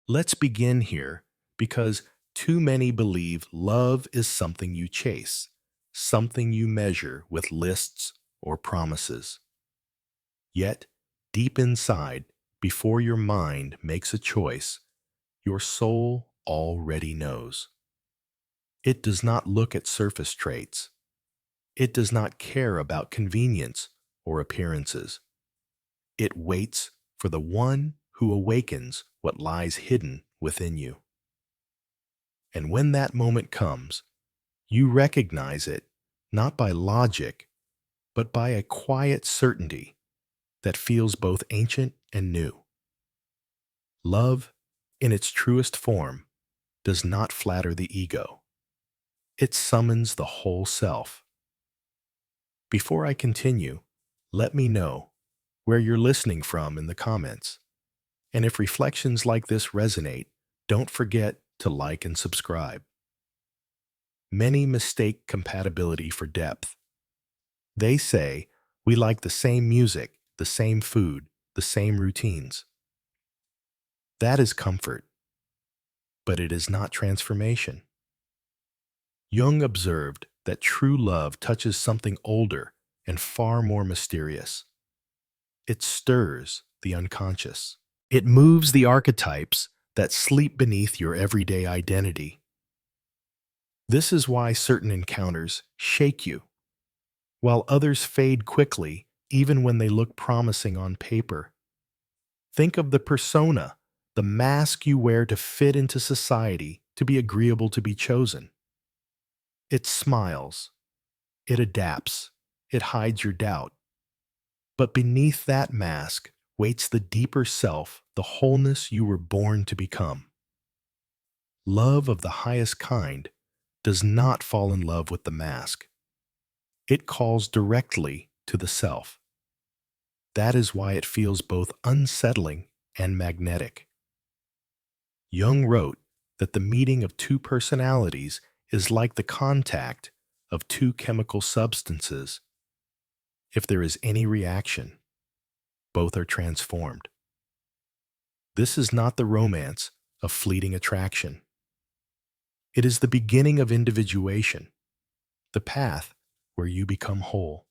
Let's begin here because too many believe love is something you chase, something you measure with lists or promises. Yet, deep inside, before your mind makes a choice, your soul already knows. It does not look at surface traits. It does not care about convenience or appearances. It waits for the one who awakens what lies hidden within you. And when that moment comes, you recognize it not by logic, but by a quiet certainty that feels both ancient and new. Love, in its truest form, does not flatter the ego. It summons the whole self. Before I continue, let me know where you're listening from in the comments. And if reflections like this resonate, don't forget to like and subscribe. Many mistake compatibility for depth. They say we like the same music, the same food, the same routines. That is comfort, but it is not transformation. Jung observed that true love touches something older and far more mysterious. It stirs the unconscious. It moves the archetypes that sleep beneath your everyday identity. This is why certain encounters shake you, while others fade quickly even when they look promising on paper. Think of the persona, the mask you wear to fit into society, to be agreeable to be chosen. It smiles, it adapts, it hides your doubt. But beneath that mask waits the deeper self, the wholeness you were born to become. Love of the highest kind does not fall in love with the mask. It calls directly to the self. That is why it feels both unsettling and magnetic. Jung wrote that the meeting of two personalities is like the contact of two chemical substances. If there is any reaction, both are transformed. This is not the romance of fleeting attraction. It is the beginning of individuation, the path where you become whole.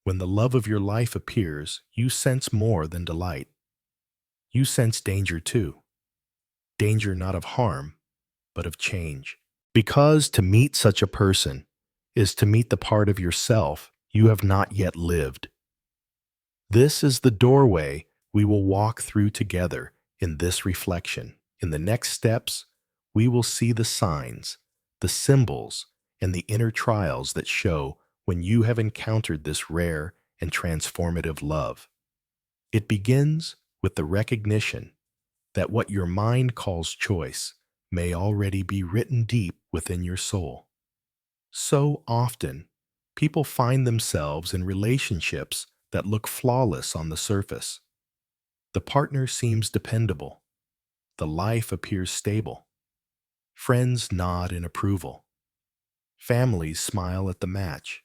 When the love of your life appears, you sense more than delight. You sense danger too. Danger not of harm, but of change. Because to meet such a person is to meet the part of yourself you have not yet lived. This is the doorway we will walk through together in this reflection. In the next steps, we will see the signs, the symbols, and the inner trials that show when you have encountered this rare and transformative love. It begins with the recognition that what your mind calls choice may already be written deep within your soul. So often, people find themselves in relationships that look flawless on the surface. The partner seems dependable. The life appears stable. Friends nod in approval. Families smile at the match.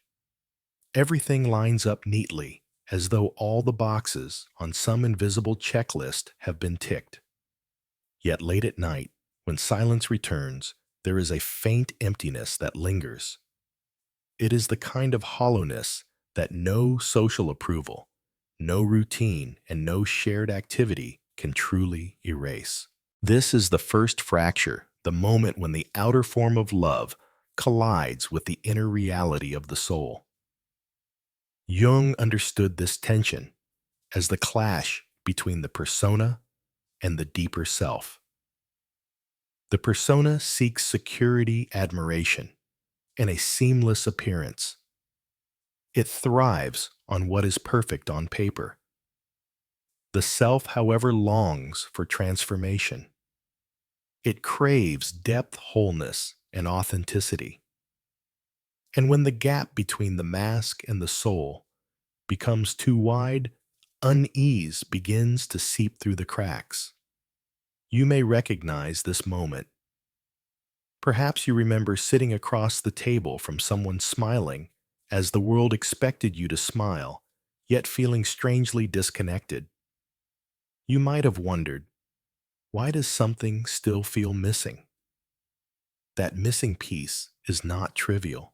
Everything lines up neatly, as though all the boxes on some invisible checklist have been ticked. Yet late at night, when silence returns, there is a faint emptiness that lingers. It is the kind of hollowness that no social approval, no routine, and no shared activity can truly erase. This is the first fracture, the moment when the outer form of love collides with the inner reality of the soul. Jung understood this tension as the clash between the persona and the deeper self. The persona seeks security, admiration, and a seamless appearance. It thrives on what is perfect on paper. The self, however, longs for transformation. It craves depth, wholeness, and authenticity. And when the gap between the mask and the soul becomes too wide, unease begins to seep through the cracks. You may recognize this moment. Perhaps you remember sitting across the table from someone smiling as the world expected you to smile, yet feeling strangely disconnected. You might have wondered, Why does something still feel missing? That missing piece is not trivial.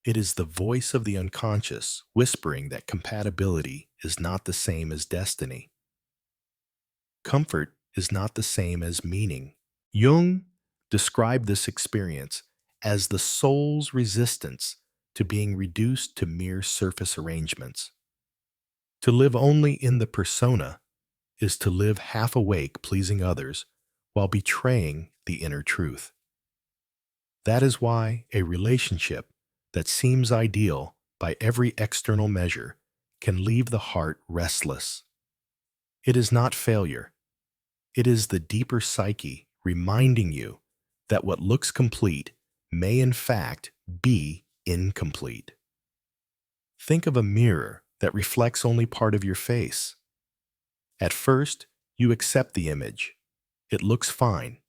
It is the voice of the unconscious whispering that compatibility is not the same as destiny. Comfort is not the same as meaning. Jung described this experience as the soul's resistance to being reduced to mere surface arrangements. To live only in the persona is to live half awake pleasing others while betraying the inner truth. That is why a relationship that seems ideal by every external measure can leave the heart restless. It is not failure. It is the deeper psyche reminding you that what looks complete may in fact be incomplete. Think of a mirror that reflects only part of your face. At first, you accept the image. It looks fine.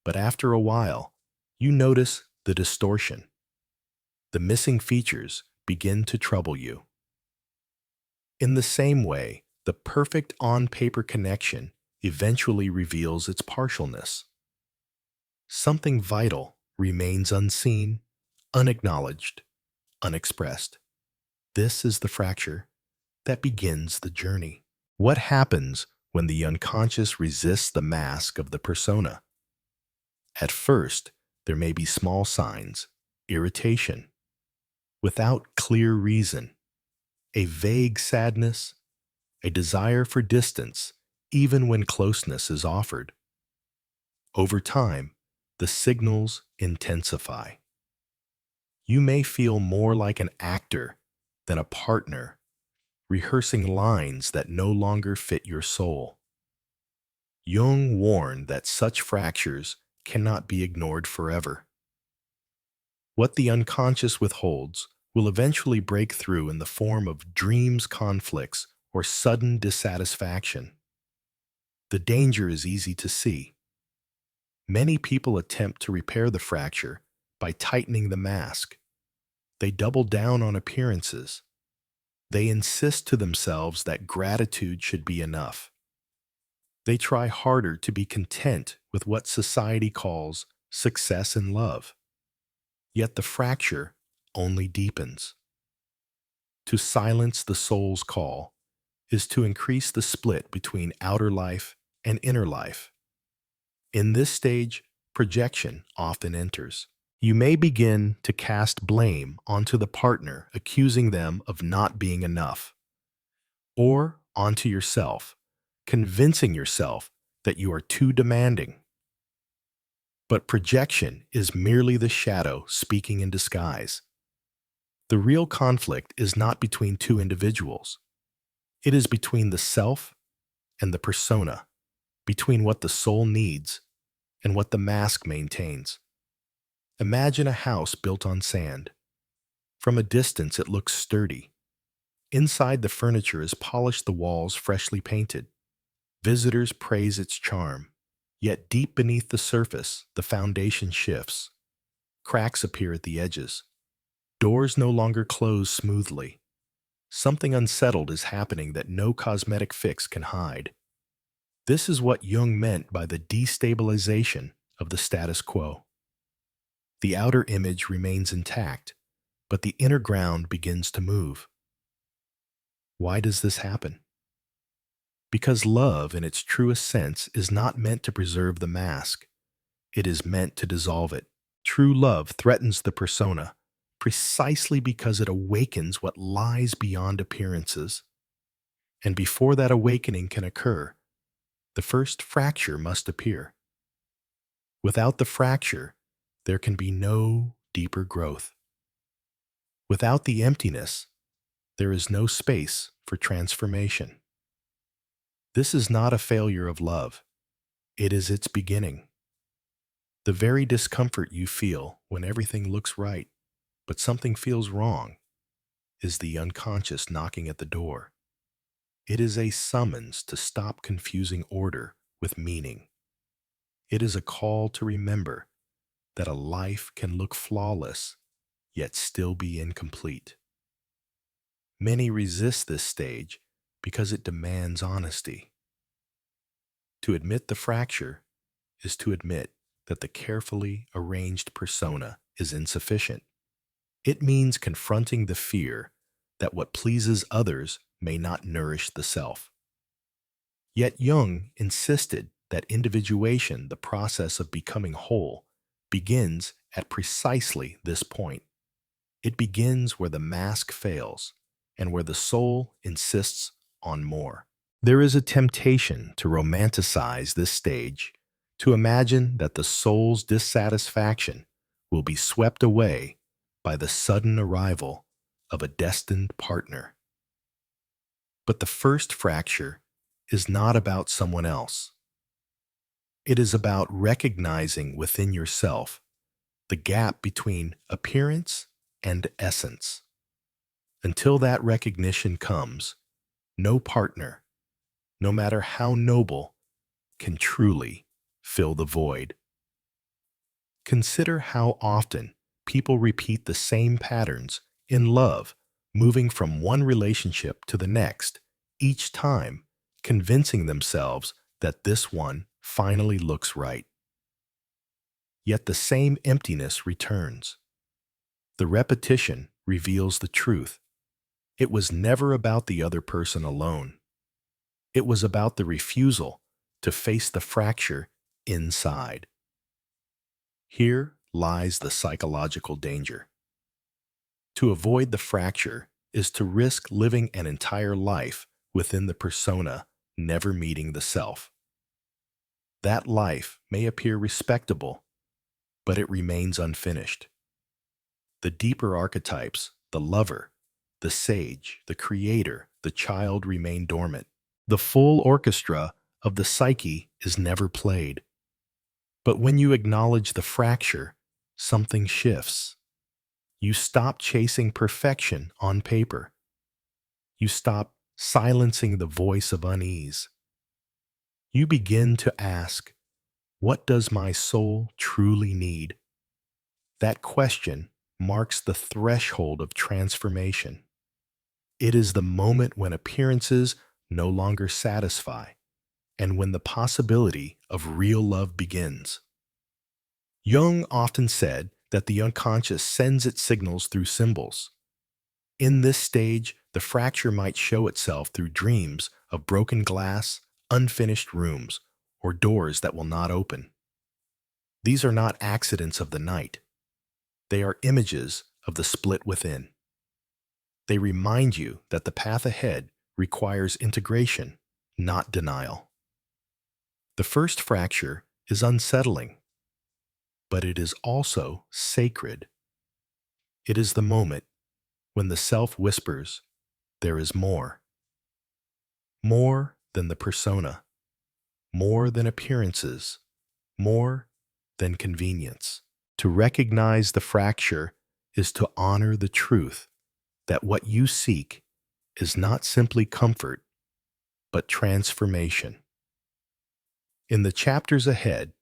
But after a while, you notice the distortion. The missing features begin to trouble you. In the same way, the perfect on-paper connection eventually reveals its partialness. Something vital remains unseen, unacknowledged, unexpressed. This is the fracture that begins the journey. What happens when the unconscious resists the mask of the persona? At first, there may be small signs, irritation, without clear reason, a vague sadness, a desire for distance, even when closeness is offered. Over time, the signals intensify. You may feel more like an actor than a partner, rehearsing lines that no longer fit your soul. Jung warned that such fractures cannot be ignored forever. What the unconscious withholds will eventually break through in the form of dreams, conflicts, or sudden dissatisfaction. The danger is easy to see. Many people attempt to repair the fracture by tightening the mask. They double down on appearances. They insist to themselves that gratitude should be enough. They try harder to be content with what society calls success in love. Yet the fracture only deepens. To silence the soul's call is to increase the split between outer life and inner life. In this stage, projection often enters. You may begin to cast blame onto the partner, accusing them of not being enough, or onto yourself, convincing yourself that you are too demanding. But projection is merely the shadow speaking in disguise. The real conflict is not between two individuals. It is between the self and the persona, between what the soul needs and what the mask maintains. Imagine a house built on sand. From a distance, it looks sturdy. Inside, the furniture is polished, the walls freshly painted. Visitors praise its charm. Yet deep beneath the surface, the foundation shifts. Cracks appear at the edges. Doors no longer close smoothly. Something unsettled is happening that no cosmetic fix can hide. This is what Jung meant by the destabilization of the status quo. The outer image remains intact, but the inner ground begins to move. Why does this happen? Because love, in its truest sense, is not meant to preserve the mask. It is meant to dissolve it. True love threatens the persona precisely because it awakens what lies beyond appearances. And before that awakening can occur, the first fracture must appear. Without the fracture, there can be no deeper growth. Without the emptiness, there is no space for transformation. This is not a failure of love. It is its beginning. The very discomfort you feel when everything looks right, but something feels wrong, is the unconscious knocking at the door. It is a summons to stop confusing order with meaning. It is a call to remember that a life can look flawless, yet still be incomplete. Many resist this stage because it demands honesty. To admit the fracture is to admit that the carefully arranged persona is insufficient. It means confronting the fear that what pleases others may not nourish the self. Yet Jung insisted that individuation, the process of becoming whole, begins at precisely this point. It begins where the mask fails and where the soul insists on more. There is a temptation to romanticize this stage, to imagine that the soul's dissatisfaction will be swept away by the sudden arrival of a destined partner. But the first fracture is not about someone else. It is about recognizing within yourself the gap between appearance and essence. Until that recognition comes, no partner, no matter how noble, can truly fill the void. Consider how often people repeat the same patterns in love, moving from one relationship to the next, each time convincing themselves that this one finally looks right. Yet the same emptiness returns. The repetition reveals the truth. It was never about the other person alone. It was about the refusal to face the fracture inside. Here lies the psychological danger. To avoid the fracture is to risk living an entire life within the persona, never meeting the self. That life may appear respectable, but it remains unfinished. The deeper archetypes, the lover, the sage, the creator, the child remain dormant. The full orchestra of the psyche is never played. But when you acknowledge the fracture, something shifts. You stop chasing perfection on paper. You stop silencing the voice of unease. You begin to ask, what does my soul truly need? That question marks the threshold of transformation. It is the moment when appearances no longer satisfy, and when the possibility of real love begins. Jung often said that the unconscious sends its signals through symbols. In this stage, the fracture might show itself through dreams of broken glass, unfinished rooms, or doors that will not open. These are not accidents of the night. They are images of the split within. They remind you that the path ahead requires integration, not denial. The first fracture is unsettling, but it is also sacred. It is the moment when the self whispers, there is more. More than the persona, more than appearances, more than convenience. To recognize the fracture is to honor the truth that what you seek is not simply comfort, but transformation. In the chapters ahead,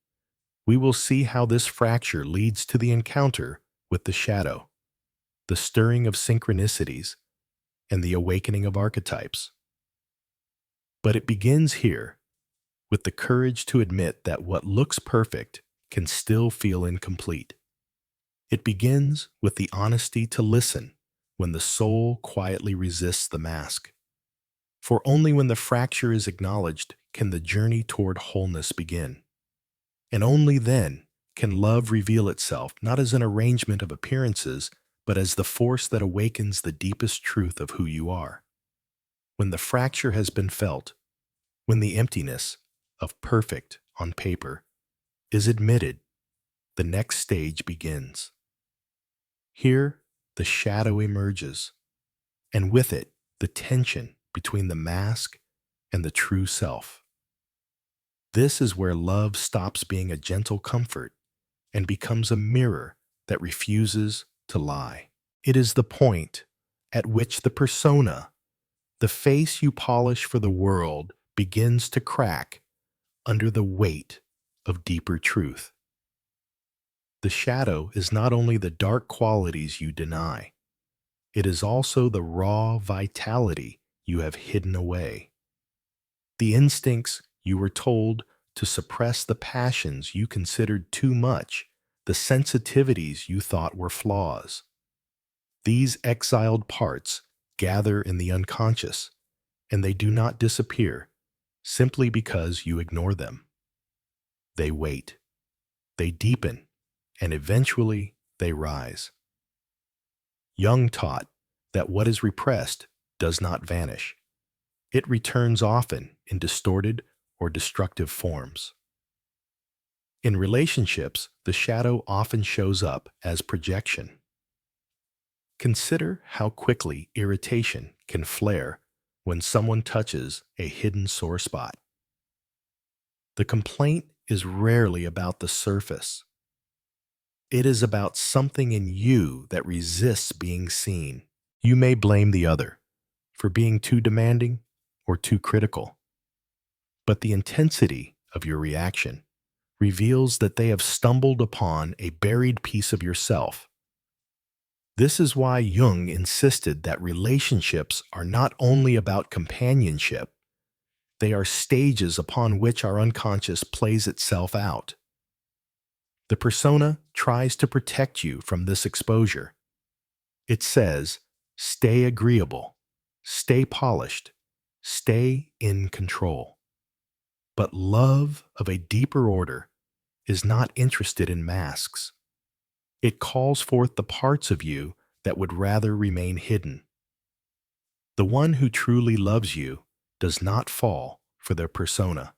we will see how this fracture leads to the encounter with the shadow, the stirring of synchronicities, and the awakening of archetypes. But it begins here, with the courage to admit that what looks perfect can still feel incomplete. It begins with the honesty to listen when the soul quietly resists the mask. For only when the fracture is acknowledged can the journey toward wholeness begin. And only then can love reveal itself not as an arrangement of appearances, but as the force that awakens the deepest truth of who you are. When the fracture has been felt, when the emptiness of perfect on paper is admitted, the next stage begins. Here, the shadow emerges, and with it, the tension between the mask and the true self. This is where love stops being a gentle comfort and becomes a mirror that refuses to lie. It is the point at which the persona, the face you polish for the world, begins to crack under the weight of deeper truth. The shadow is not only the dark qualities you deny, it is also the raw vitality you have hidden away. The instincts you were told to suppress the passions you considered too much, the sensitivities you thought were flaws. These exiled parts gather in the unconscious, and they do not disappear simply because you ignore them. They wait, they deepen, and eventually they rise. Jung taught that what is repressed does not vanish. It returns often in distorted or destructive forms. In relationships, the shadow often shows up as projection. Consider how quickly irritation can flare when someone touches a hidden sore spot. The complaint is rarely about the surface. It is about something in you that resists being seen. You may blame the other for being too demanding or too critical, but the intensity of your reaction reveals that they have stumbled upon a buried piece of yourself. This is why Jung insisted that relationships are not only about companionship, they are stages upon which our unconscious plays itself out. The persona tries to protect you from this exposure. It says, stay agreeable, stay polished, stay in control. But love of a deeper order is not interested in masks. It calls forth the parts of you that would rather remain hidden. The one who truly loves you does not fall for their persona.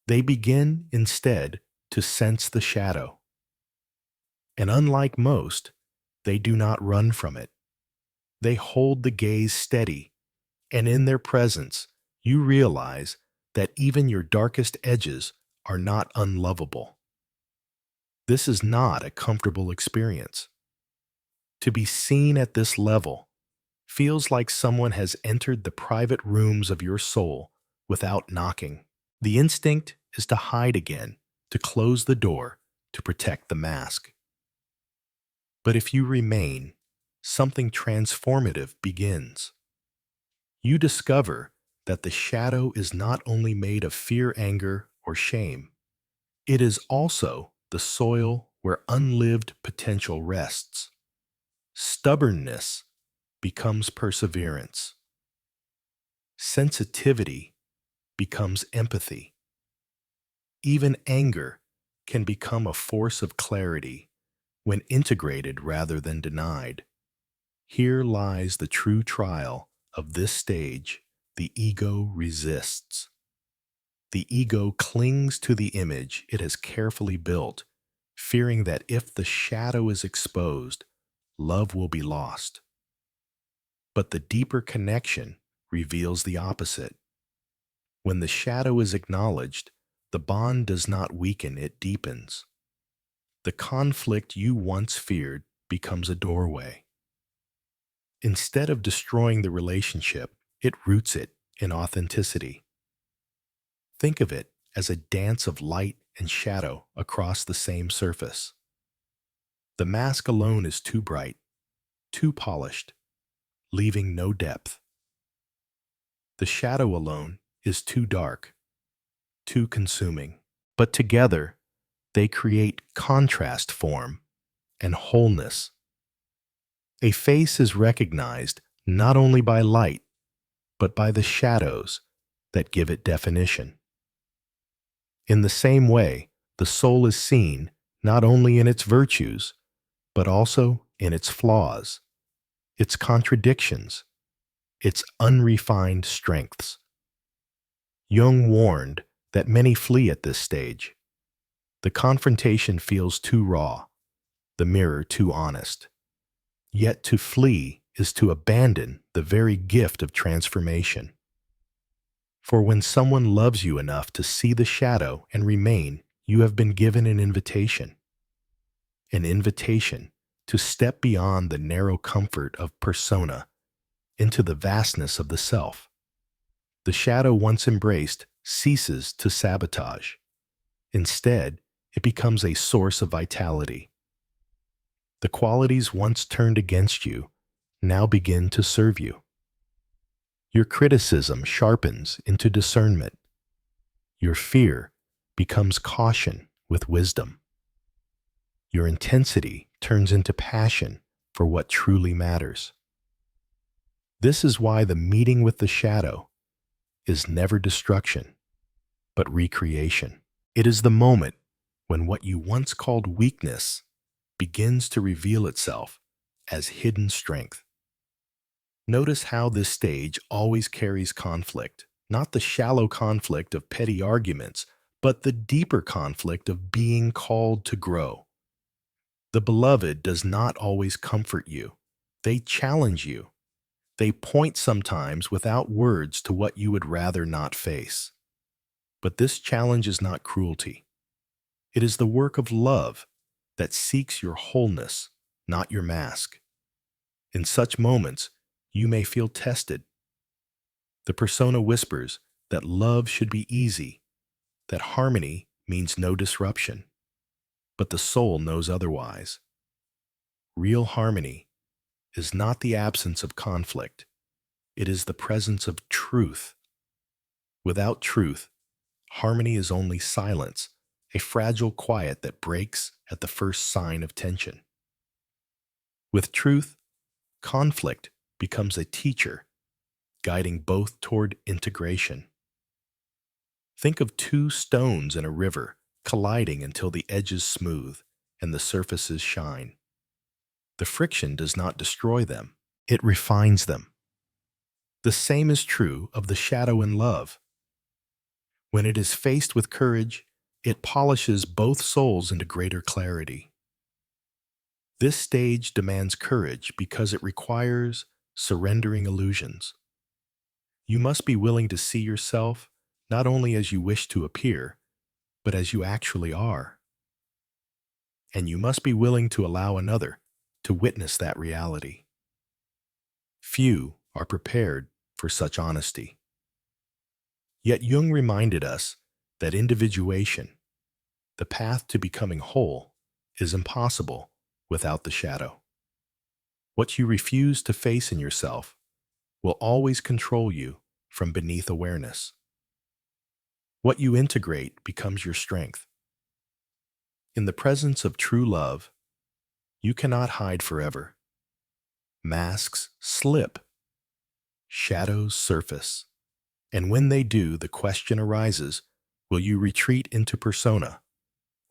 They begin, instead, to sense the shadow. And unlike most, they do not run from it. They hold the gaze steady, and in their presence, you realize that even your darkest edges are not unlovable. This is not a comfortable experience. To be seen at this level feels like someone has entered the private rooms of your soul without knocking. The instinct is to hide again, to close the door, to protect the mask. But if you remain, something transformative begins. You discover that the shadow is not only made of fear, anger, or shame. It is also the soil where unlived potential rests. Stubbornness becomes perseverance. Sensitivity becomes empathy. Even anger can become a force of clarity when integrated rather than denied. Here lies the true trial of this stage. The ego resists. The ego clings to the image it has carefully built, fearing that if the shadow is exposed, love will be lost. But the deeper connection reveals the opposite. When the shadow is acknowledged, the bond does not weaken, it deepens. The conflict you once feared becomes a doorway. Instead of destroying the relationship, it roots it in authenticity. Think of it as a dance of light and shadow across the same surface. The mask alone is too bright, too polished, leaving no depth. The shadow alone is too dark, too consuming. But together, they create contrast form and wholeness. A face is recognized not only by light, but by the shadows that give it definition. In the same way, the soul is seen not only in its virtues, but also in its flaws, its contradictions, its unrefined strengths. Jung warned that many flee at this stage. The confrontation feels too raw, the mirror too honest. Yet to flee is to abandon the very gift of transformation. For when someone loves you enough to see the shadow and remain, you have been given an invitation to step beyond the narrow comfort of persona into the vastness of the self. The shadow once embraced ceases to sabotage. Instead, it becomes a source of vitality. The qualities once turned against you now begin to serve you. Your criticism sharpens into discernment. Your fear becomes caution with wisdom. Your intensity turns into passion for what truly matters. This is why the meeting with the shadow is never destruction, but recreation. It is the moment when what you once called weakness begins to reveal itself as hidden strength. Notice how this stage always carries conflict, not the shallow conflict of petty arguments, but the deeper conflict of being called to grow. The beloved does not always comfort you. They challenge you. They point sometimes without words to what you would rather not face. But this challenge is not cruelty. It is the work of love that seeks your wholeness, not your mask. In such moments, you may feel tested. The persona whispers that love should be easy, that harmony means no disruption. But the soul knows otherwise. Real harmony is not the absence of conflict. It is the presence of truth. Without truth, harmony is only silence, a fragile quiet that breaks at the first sign of tension. With truth, conflict becomes a teacher, guiding both toward integration. Think of two stones in a river colliding until the edges smooth and the surfaces shine. The friction does not destroy them, it refines them. The same is true of the shadow in love. When it is faced with courage, it polishes both souls into greater clarity. This stage demands courage because it requires surrendering illusions. You must be willing to see yourself not only as you wish to appear, but as you actually are. And you must be willing to allow another to witness that reality. Few are prepared for such honesty. Yet Jung reminded us that individuation, the path to becoming whole, is impossible without the shadow. What you refuse to face in yourself will always control you from beneath awareness. What you integrate becomes your strength. In the presence of true love, you cannot hide forever. Masks slip, shadows surface, and when they do, the question arises, will you retreat into persona,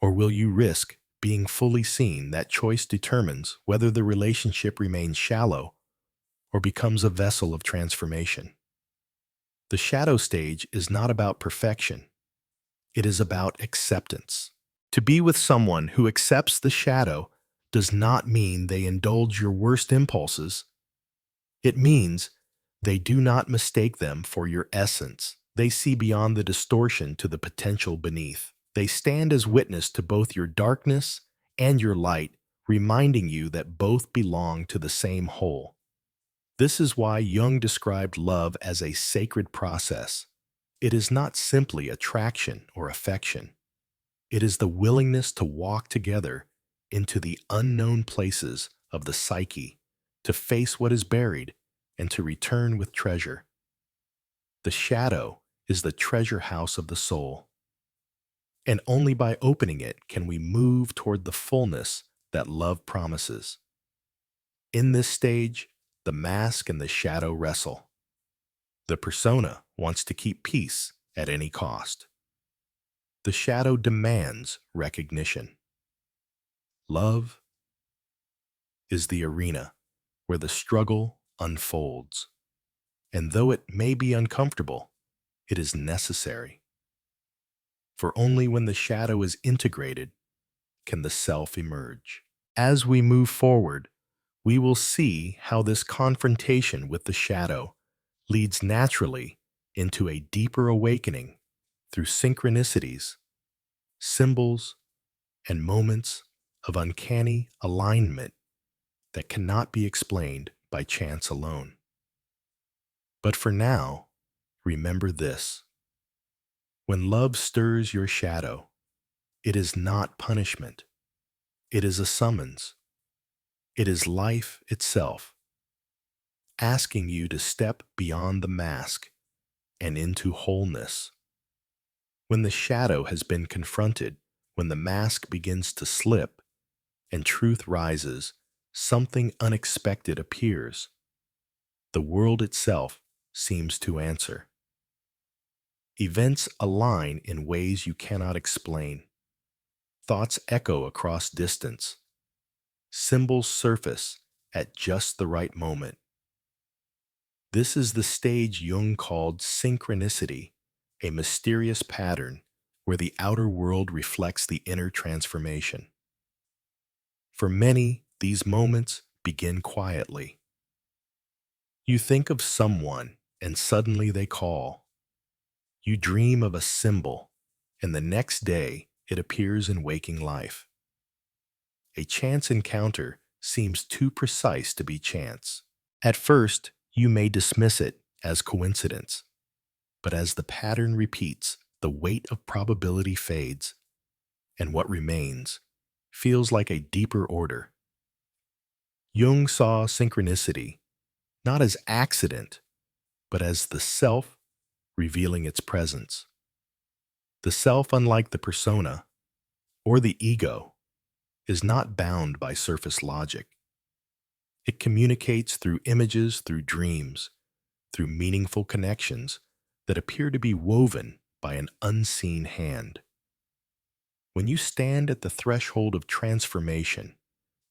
or will you risk being fully seen? That choice determines whether the relationship remains shallow or becomes a vessel of transformation. The shadow stage is not about perfection. It is about acceptance. To be with someone who accepts the shadow does not mean they indulge your worst impulses. It means they do not mistake them for your essence. They see beyond the distortion to the potential beneath. They stand as witness to both your darkness and your light, reminding you that both belong to the same whole. This is why Jung described love as a sacred process. It is not simply attraction or affection. It is the willingness to walk together into the unknown places of the psyche, to face what is buried, and to return with treasure. The shadow is the treasure house of the soul, and only by opening it can we move toward the fullness that love promises. In this stage, the mask and the shadow wrestle. The persona wants to keep peace at any cost. The shadow demands recognition. Love is the arena where the struggle unfolds. And though it may be uncomfortable, it is necessary. For only when the shadow is integrated can the self emerge. As we move forward, we will see how this confrontation with the shadow leads naturally into a deeper awakening through synchronicities, symbols, and moments of uncanny alignment that cannot be explained by chance alone. But for now, remember this. When love stirs your shadow, it is not punishment. It is a summons. It is life itself, asking you to step beyond the mask and into wholeness. When the shadow has been confronted, when the mask begins to slip and truth rises, something unexpected appears. The world itself seems to answer. Events align in ways you cannot explain. Thoughts echo across distance. Symbols surface at just the right moment. This is the stage Jung called synchronicity, a mysterious pattern where the outer world reflects the inner transformation. For many, these moments begin quietly. You think of someone and suddenly they call. You dream of a symbol, and the next day it appears in waking life. A chance encounter seems too precise to be chance. At first, you may dismiss it as coincidence, but as the pattern repeats, the weight of probability fades, and what remains feels like a deeper order. Jung saw synchronicity not as accident, but as the self revealing its presence. The self, unlike the persona or the ego, is not bound by surface logic. It communicates through images, through dreams, through meaningful connections that appear to be woven by an unseen hand. When you stand at the threshold of transformation,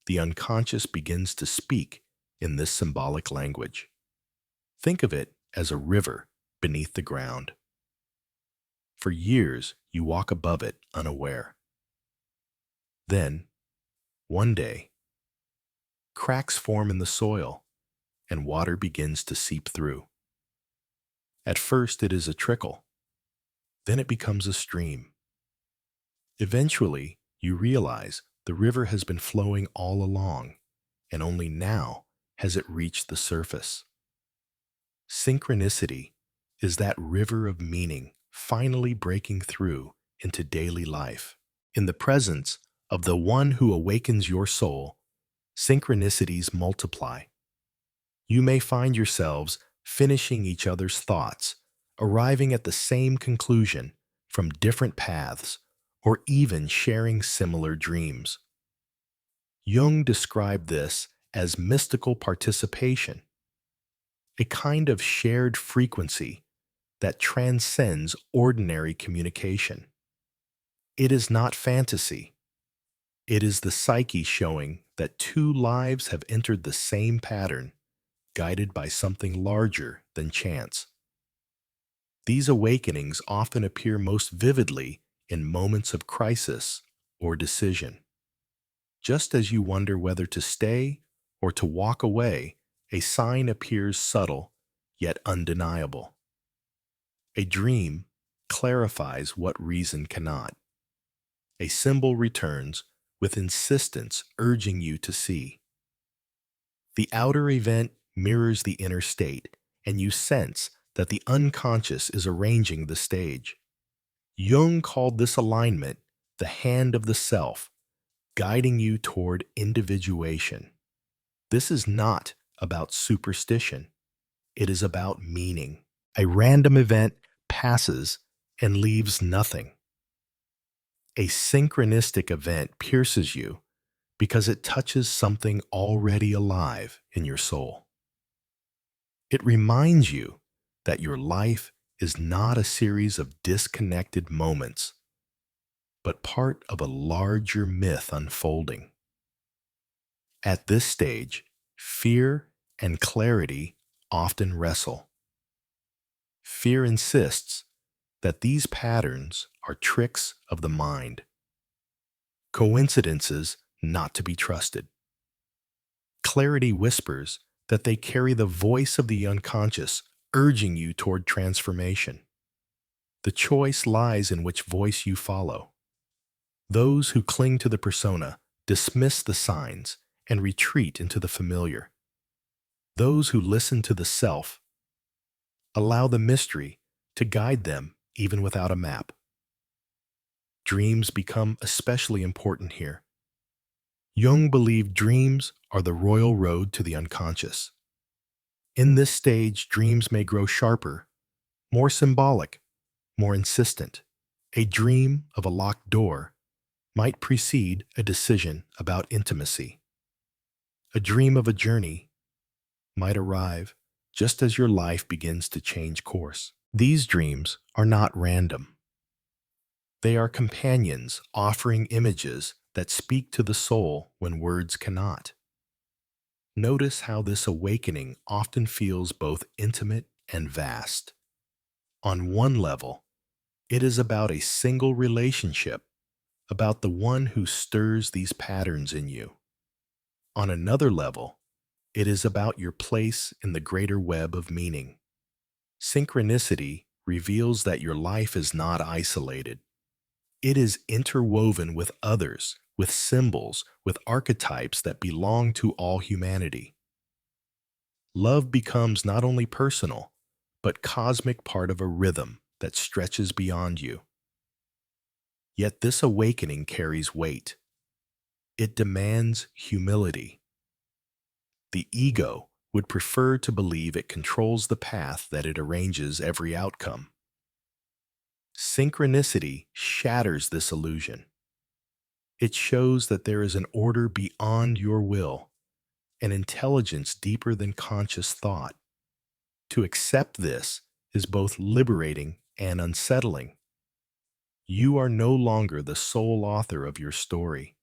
the unconscious begins to speak in this symbolic language. Think of it as a river beneath the ground. For years, you walk above it unaware. Then, one day, cracks form in the soil and water begins to seep through. At first, it is a trickle. Then it becomes a stream. Eventually, you realize the river has been flowing all along, and only now has it reached the surface. Synchronicity is that river of meaning finally breaking through into daily life. In the presence of the one who awakens your soul, synchronicities multiply. You may find yourselves finishing each other's thoughts, arriving at the same conclusion from different paths, or even sharing similar dreams. Jung described this as mystical participation, a kind of shared frequency that transcends ordinary communication. It is not fantasy. It is the psyche showing that two lives have entered the same pattern, guided by something larger than chance. These awakenings often appear most vividly in moments of crisis or decision. Just as you wonder whether to stay or to walk away, a sign appears subtle yet undeniable. A dream clarifies what reason cannot. A symbol returns with insistence urging you to see. The outer event mirrors the inner state, and you sense that the unconscious is arranging the stage. Jung called this alignment the hand of the self, guiding you toward individuation. This is not about superstition. It is about meaning. A random event passes and leaves nothing. A synchronistic event pierces you because it touches something already alive in your soul. It reminds you that your life is not a series of disconnected moments, but part of a larger myth unfolding. At this stage, fear and clarity often wrestle. Fear insists that these patterns are tricks of the mind, coincidences not to be trusted. Clarity whispers that they carry the voice of the unconscious, urging you toward transformation. The choice lies in which voice you follow. Those who cling to the persona dismiss the signs and retreat into the familiar. Those who listen to the self allow the mystery to guide them even without a map. Dreams become especially important here. Jung believed dreams are the royal road to the unconscious. In this stage, dreams may grow sharper, more symbolic, more insistent, A dream of a locked door might precede a decision about intimacy. A dream of a journey might arrive just as your life begins to change course. These dreams are not random. They are companions offering images that speak to the soul when words cannot. Notice how this awakening often feels both intimate and vast. On one level, it is about a single relationship, about the one who stirs these patterns in you. On another level, it is about your place in the greater web of meaning. Synchronicity reveals that your life is not isolated. It is interwoven with others, with symbols, with archetypes that belong to all humanity. Love becomes not only personal, but cosmic part of a rhythm that stretches beyond you. Yet this awakening carries weight. It demands humility. The ego would prefer to believe it controls the path, that it arranges every outcome. Synchronicity shatters this illusion. It shows that there is an order beyond your will, an intelligence deeper than conscious thought. To accept this is both liberating and unsettling. You are no longer the sole author of your story.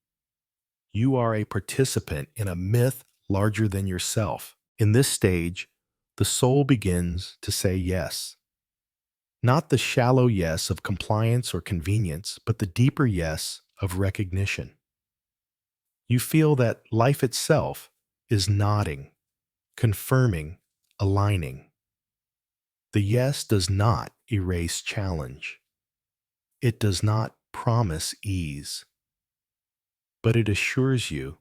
You are a participant in a myth larger than yourself. In this stage, the soul begins to say yes. Not the shallow yes of compliance or convenience, but the deeper yes of recognition. You feel that life itself is nodding, confirming, aligning. The yes does not erase challenge. It does not promise ease. But it assures you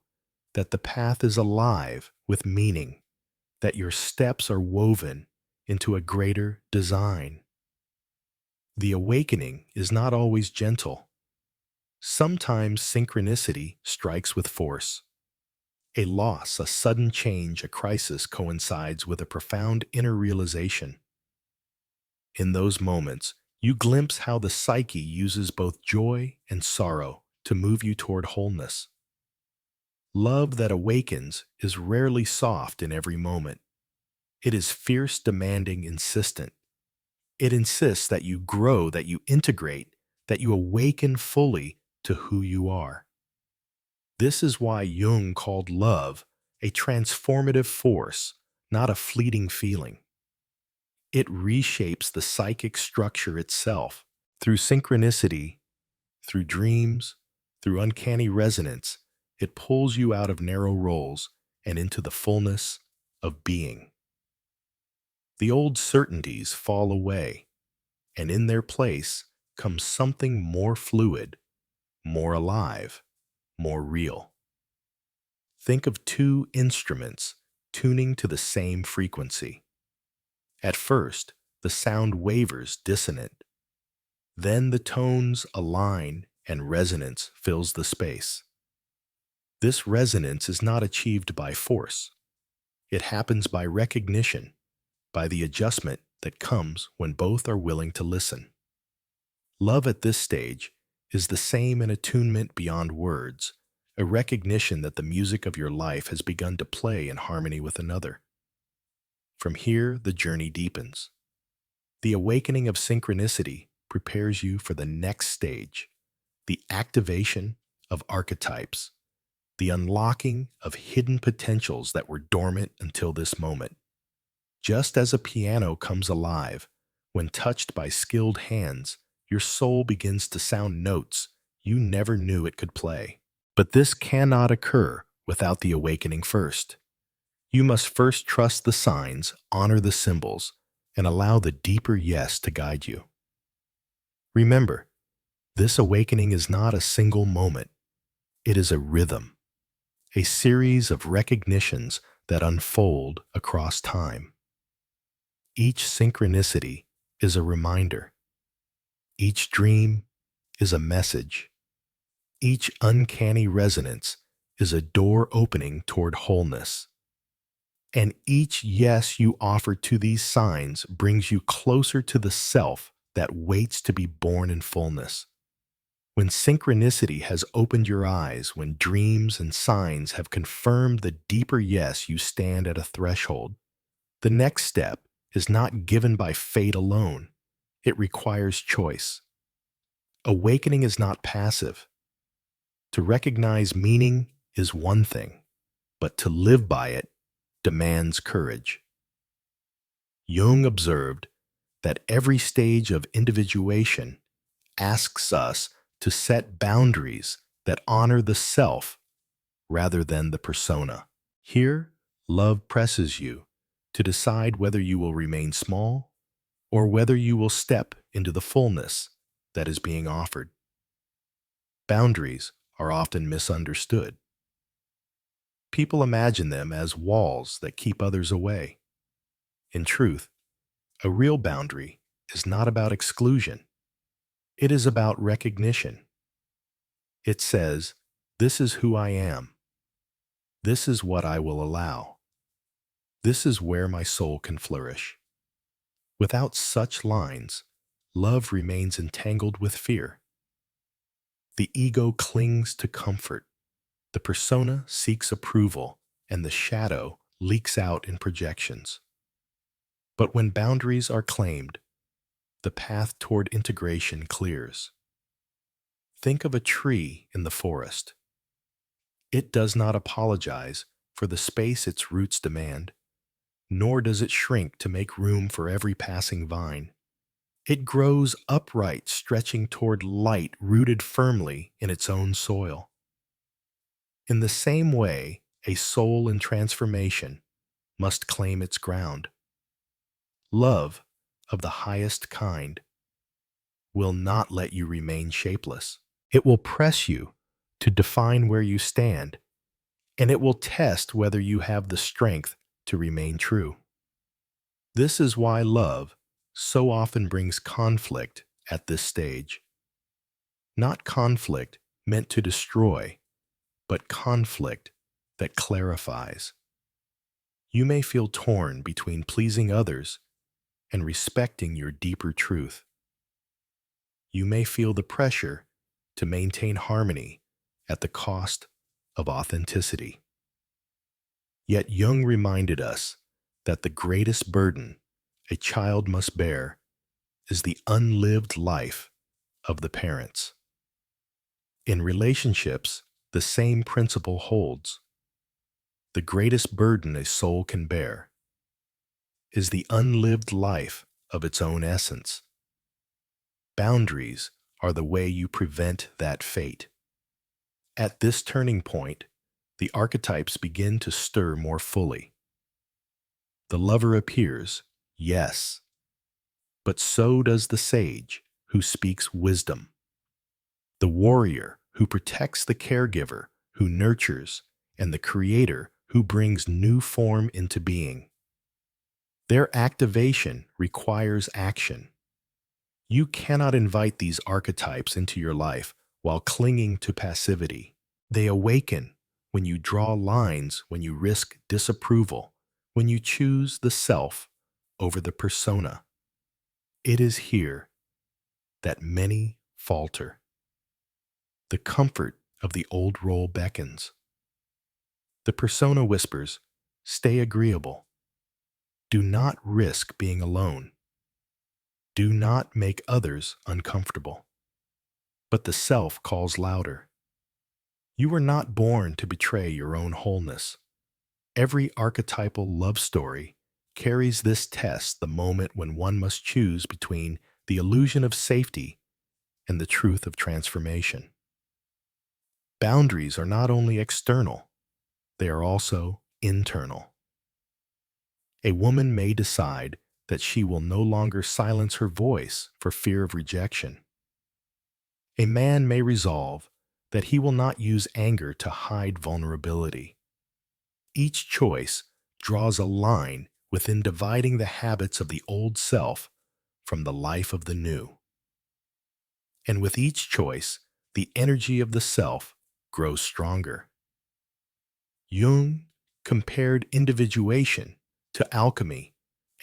that the path is alive with meaning, that your steps are woven into a greater design. The awakening is not always gentle. Sometimes synchronicity strikes with force. A loss, a sudden change, a crisis coincides with a profound inner realization. In those moments, you glimpse how the psyche uses both joy and sorrow to move you toward wholeness. Love that awakens is rarely soft in every moment. It is fierce, demanding, insistent. It insists that you grow, that you integrate, that you awaken fully to who you are. This is why Jung called love a transformative force, not a fleeting feeling. It reshapes the psychic structure itself. Through synchronicity, through dreams, through uncanny resonance, it pulls you out of narrow roles and into the fullness of being. The old certainties fall away, and in their place comes something more fluid, more alive, more real. Think of two instruments tuning to the same frequency. At first, the sound wavers dissonant. Then the tones align and resonance fills the space. This resonance is not achieved by force. It happens by recognition, by the adjustment that comes when both are willing to listen. Love at this stage is the same in attunement beyond words, a recognition that the music of your life has begun to play in harmony with another. From here, the journey deepens. The awakening of synchronicity prepares you for the next stage, the activation of archetypes, the unlocking of hidden potentials that were dormant until this moment. Just as a piano comes alive, when touched by skilled hands, your soul begins to sound notes you never knew it could play. But this cannot occur without the awakening first. You must first trust the signs, honor the symbols, and allow the deeper yes to guide you. Remember, this awakening is not a single moment. It is a rhythm, a series of recognitions that unfold across time. Each synchronicity is a reminder. Each dream is a message. Each uncanny resonance is a door opening toward wholeness. And each yes you offer to these signs brings you closer to the self that waits to be born in fullness. When synchronicity has opened your eyes, when dreams and signs have confirmed the deeper yes, you stand at a threshold. The next step is not given by fate alone. It requires choice. Awakening is not passive. To recognize meaning is one thing, but to live by it demands courage. Jung observed that every stage of individuation asks us to set boundaries that honor the self rather than the persona. Here, love presses you to decide whether you will remain small or whether you will step into the fullness that is being offered. Boundaries are often misunderstood. People imagine them as walls that keep others away. In truth, a real boundary is not about exclusion. It is about recognition. It says, "This is who I am. This is what I will allow. This is where my soul can flourish." Without such lines, love remains entangled with fear. The ego clings to comfort. The persona seeks approval, and the shadow leaks out in projections. But when boundaries are claimed, the path toward integration clears. Think of a tree in the forest. It does not apologize for the space its roots demand, nor does it shrink to make room for every passing vine. It grows upright, stretching toward light, rooted firmly in its own soil. In the same way, a soul in transformation must claim its ground. Love, of the highest kind, will not let you remain shapeless. It will press you to define where you stand, and it will test whether you have the strength to remain true. This is why love so often brings conflict at this stage. Not conflict meant to destroy, but conflict that clarifies. You may feel torn between pleasing others and respecting your deeper truth. You may feel the pressure to maintain harmony at the cost of authenticity. Yet Jung reminded us that the greatest burden a child must bear is the unlived life of the parents. In relationships, the same principle holds. The greatest burden a soul can bear is the unlived life of its own essence. Boundaries are the way you prevent that fate. At this turning point, the archetypes begin to stir more fully. The lover appears, yes, but so does the sage who speaks wisdom. The warrior who protects the caregiver, who nurtures, and the creator who brings new form into being. Their activation requires action. You cannot invite these archetypes into your life while clinging to passivity. They awaken when you draw lines, when you risk disapproval, when you choose the self over the persona. It is here that many falter. The comfort of the old role beckons. The persona whispers, "Stay agreeable. Do not risk being alone. Do not make others uncomfortable." But the self calls louder. You were not born to betray your own wholeness. Every archetypal love story carries this test, the moment when one must choose between the illusion of safety and the truth of transformation. Boundaries are not only external, they are also internal. A woman may decide that she will no longer silence her voice for fear of rejection. A man may resolve that he will not use anger to hide vulnerability. Each choice draws a line within dividing the habits of the old self from the life of the new. And with each choice, the energy of the self grows stronger. Jung compared individuation to alchemy,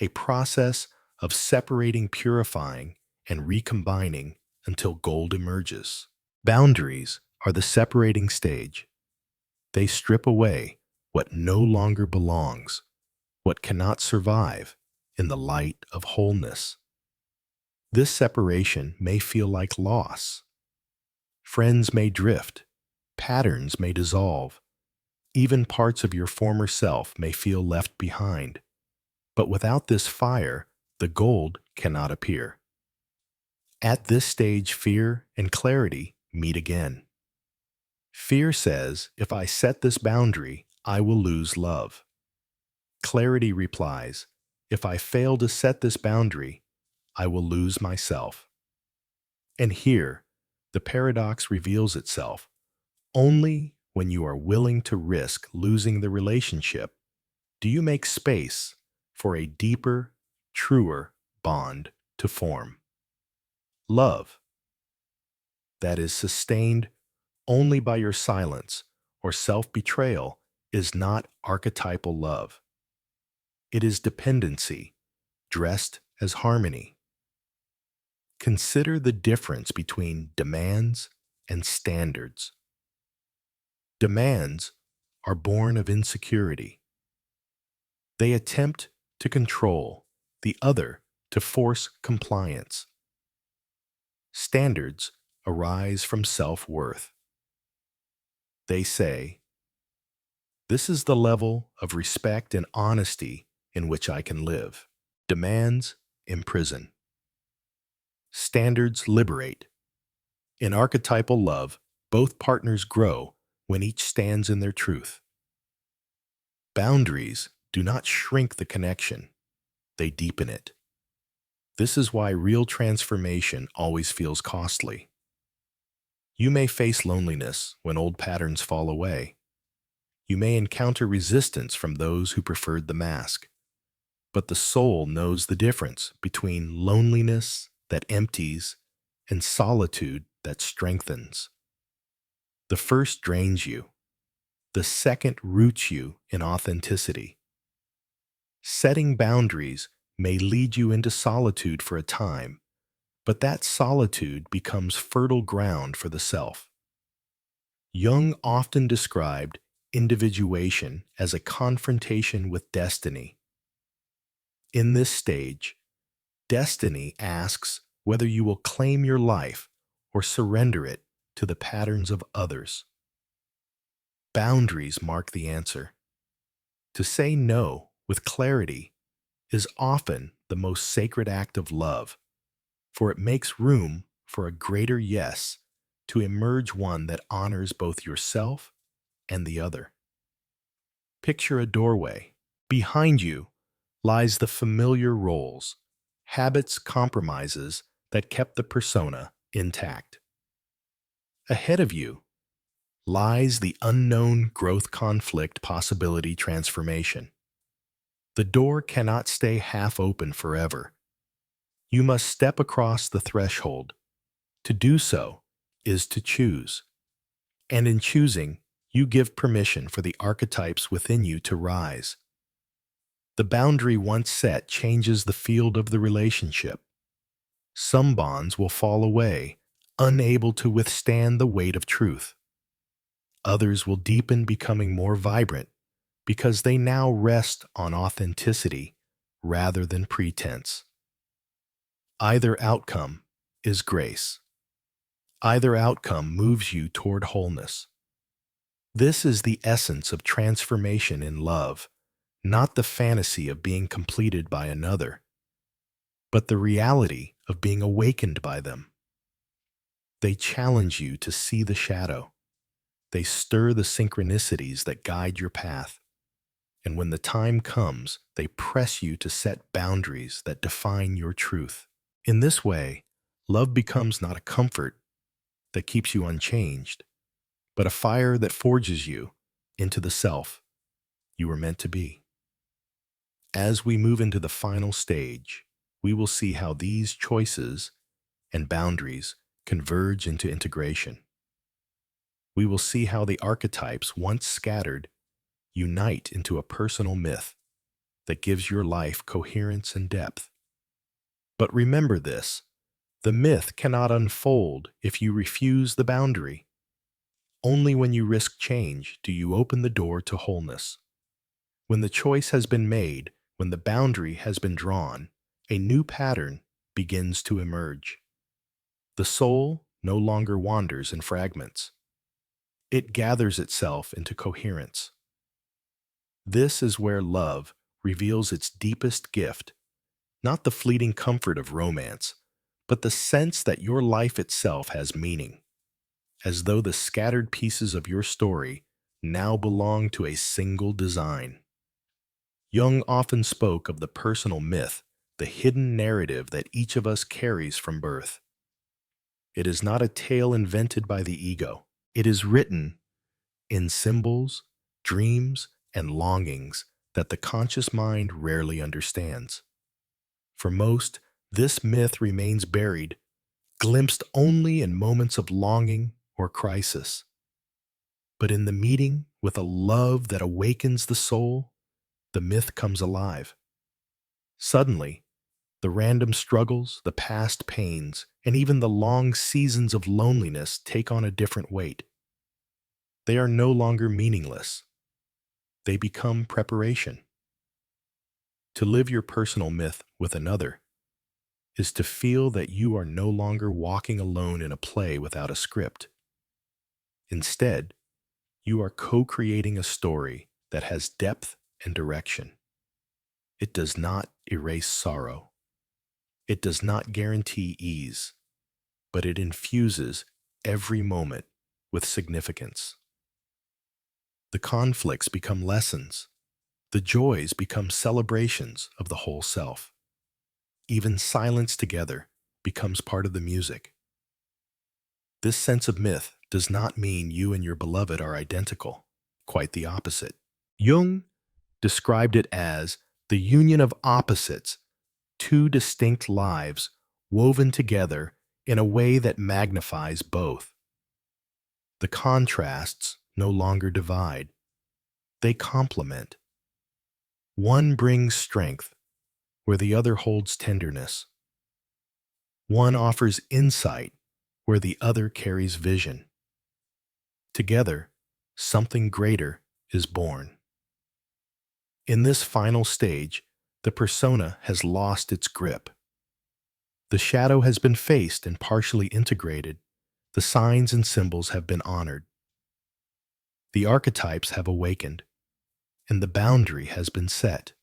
a process of separating, purifying, and recombining until gold emerges. Boundaries are the separating stage. They strip away what no longer belongs, what cannot survive in the light of wholeness. This separation may feel like loss. Friends may drift, patterns may dissolve, even parts of your former self may feel left behind. But without this fire, the gold cannot appear. At this stage, fear and clarity meet again. Fear says, if I set this boundary, I will lose love. Clarity replies, if I fail to set this boundary, I will lose myself. And here, the paradox reveals itself. Only when you are willing to risk losing the relationship do you make space for a deeper, truer bond to form. Love that is sustained only by your silence or self-betrayal is not archetypal love. It is dependency, dressed as harmony. Consider the difference between demands and standards. Demands are born of insecurity. They attempt to control the other to force compliance. Standards arise from self-worth. They say, this is the level of respect and honesty in which I can live. Demands imprison. Standards liberate. In archetypal love, both partners grow when each stands in their truth. Boundaries do not shrink the connection, they deepen it. This is why real transformation always feels costly. You may face loneliness when old patterns fall away. You may encounter resistance from those who preferred the mask. But the soul knows the difference between loneliness that empties and solitude that strengthens. The first drains you. The second roots you in authenticity. Setting boundaries may lead you into solitude for a time, but that solitude becomes fertile ground for the self. Jung often described individuation as a confrontation with destiny. In this stage, destiny asks whether you will claim your life or surrender it to the patterns of others. Boundaries mark the answer. To say no with clarity is often the most sacred act of love, for it makes room for a greater yes to emerge, one that honors both yourself and the other. Picture a doorway. Behind you lies the familiar roles, habits, compromises that kept the persona intact. Ahead of you lies the unknown growth, conflict, possibility, transformation. The door cannot stay half open forever. You must step across the threshold. To do so is to choose. And in choosing, you give permission for the archetypes within you to rise. The boundary once set changes the field of the relationship. Some bonds will fall away, unable to withstand the weight of truth. Others will deepen, becoming more vibrant, because they now rest on authenticity rather than pretense. Either outcome is grace. Either outcome moves you toward wholeness. This is the essence of transformation in love, not the fantasy of being completed by another, but the reality of being awakened by them. They challenge you to see the shadow. They stir the synchronicities that guide your path. And when the time comes, they press you to set boundaries that define your truth. In this way, love becomes not a comfort that keeps you unchanged, but a fire that forges you into the self you were meant to be. As we move into the final stage, we will see how these choices and boundaries converge into integration. We will see how the archetypes, once scattered, unite into a personal myth that gives your life coherence and depth. But remember this, The myth cannot unfold if you refuse the boundary. Only when you risk change do you open the door to wholeness. When the choice has been made, when the boundary has been drawn, a new pattern begins to emerge. The soul no longer wanders in fragments. It gathers itself into coherence. This is where love reveals its deepest gift, not the fleeting comfort of romance, but the sense that your life itself has meaning, as though the scattered pieces of your story now belong to a single design. Jung often spoke of the personal myth, the hidden narrative that each of us carries from birth. It is not a tale invented by the ego. It is written in symbols, dreams, and longings that the conscious mind rarely understands. For most, this myth remains buried, glimpsed only in moments of longing or crisis. But in the meeting with a love that awakens the soul, the myth comes alive. Suddenly, the random struggles, the past pains, and even the long seasons of loneliness take on a different weight. They are no longer meaningless. They become preparation. To live your personal myth with another is to feel that you are no longer walking alone in a play without a script. Instead, you are co-creating a story that has depth and direction. It does not erase sorrow. It does not guarantee ease, but it infuses every moment with significance. The conflicts become lessons. The joys become celebrations of the whole self. Even silence together becomes part of the music. This sense of myth does not mean you and your beloved are identical. Quite the opposite. Jung described it as the union of opposites, two distinct lives woven together in a way that magnifies both. The contrasts no longer divide. They complement. One brings strength where the other holds tenderness. One offers insight where the other carries vision. Together, something greater is born. In this final stage, the persona has lost its grip. The shadow has been faced and partially integrated. The signs and symbols have been honored. The archetypes have awakened, and the boundary has been set.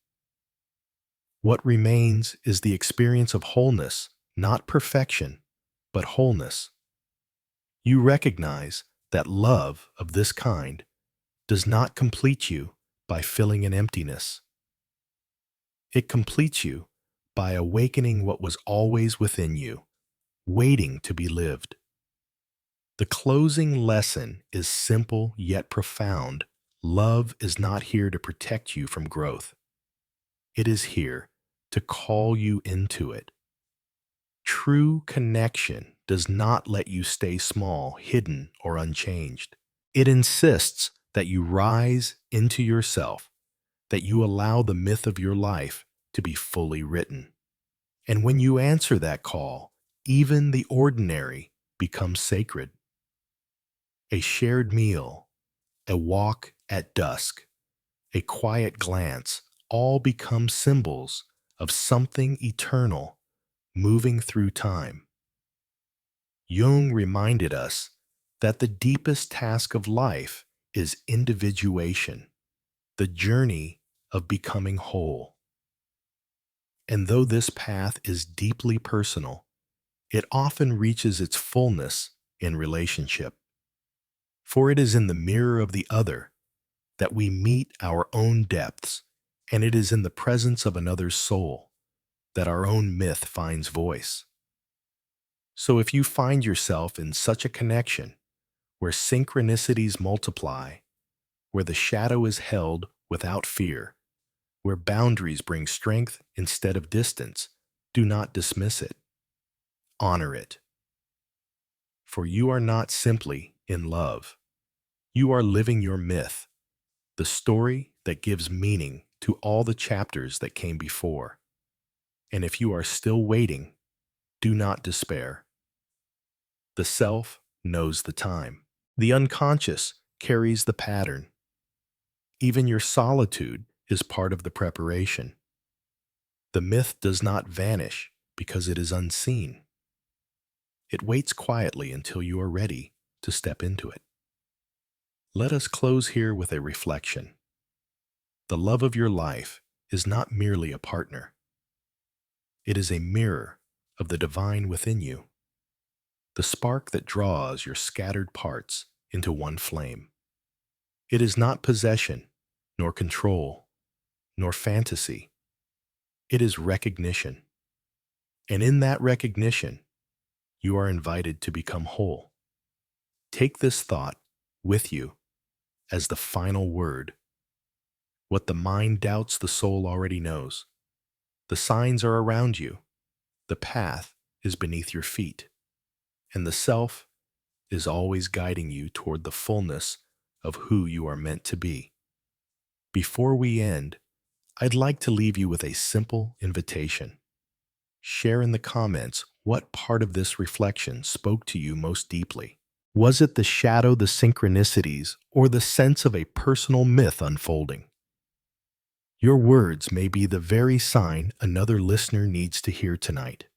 What remains is the experience of wholeness, not perfection, but wholeness. You recognize that love of this kind does not complete you by filling an emptiness. It completes you by awakening what was always within you, waiting to be lived. The closing lesson is simple yet profound. Love is not here to protect you from growth. It is here to call you into it. True connection does not let you stay small, hidden, or unchanged. It insists that you rise into yourself, that you allow the myth of your life to be fully written. And when you answer that call, even the ordinary becomes sacred. A shared meal, a walk at dusk, a quiet glance, all become symbols of something eternal moving through time. Jung reminded us that the deepest task of life is individuation, the journey of becoming whole. And though this path is deeply personal, it often reaches its fullness in relationship. For it is in the mirror of the other that we meet our own depths, and it is in the presence of another's soul that our own myth finds voice. So if you find yourself in such a connection, where synchronicities multiply, where the shadow is held without fear, where boundaries bring strength instead of distance, do not dismiss it. Honor it. For you are not simply in love. You are living your myth, the story that gives meaning to all the chapters that came before. And if you are still waiting, Do not despair. The self knows the time. The unconscious carries the pattern. Even your solitude is part of the preparation. The myth does not vanish because it is unseen. It waits quietly until you are ready to step into it. Let us close here with a reflection. The love of your life is not merely a partner. It is a mirror of the divine within you, the spark that draws your scattered parts into one flame. It is not possession, nor control, nor fantasy. It is recognition. And in that recognition, you are invited to become whole. Take this thought with you as the final word. What the mind doubts, the soul already knows. The signs are around you. The path is beneath your feet. And the self is always guiding you toward the fullness of who you are meant to be. Before we end, I'd like to leave you with a simple invitation. Share in the comments what part of this reflection spoke to you most deeply. Was it the shadow, the synchronicities, or the sense of a personal myth unfolding? Your words may be the very sign another listener needs to hear tonight.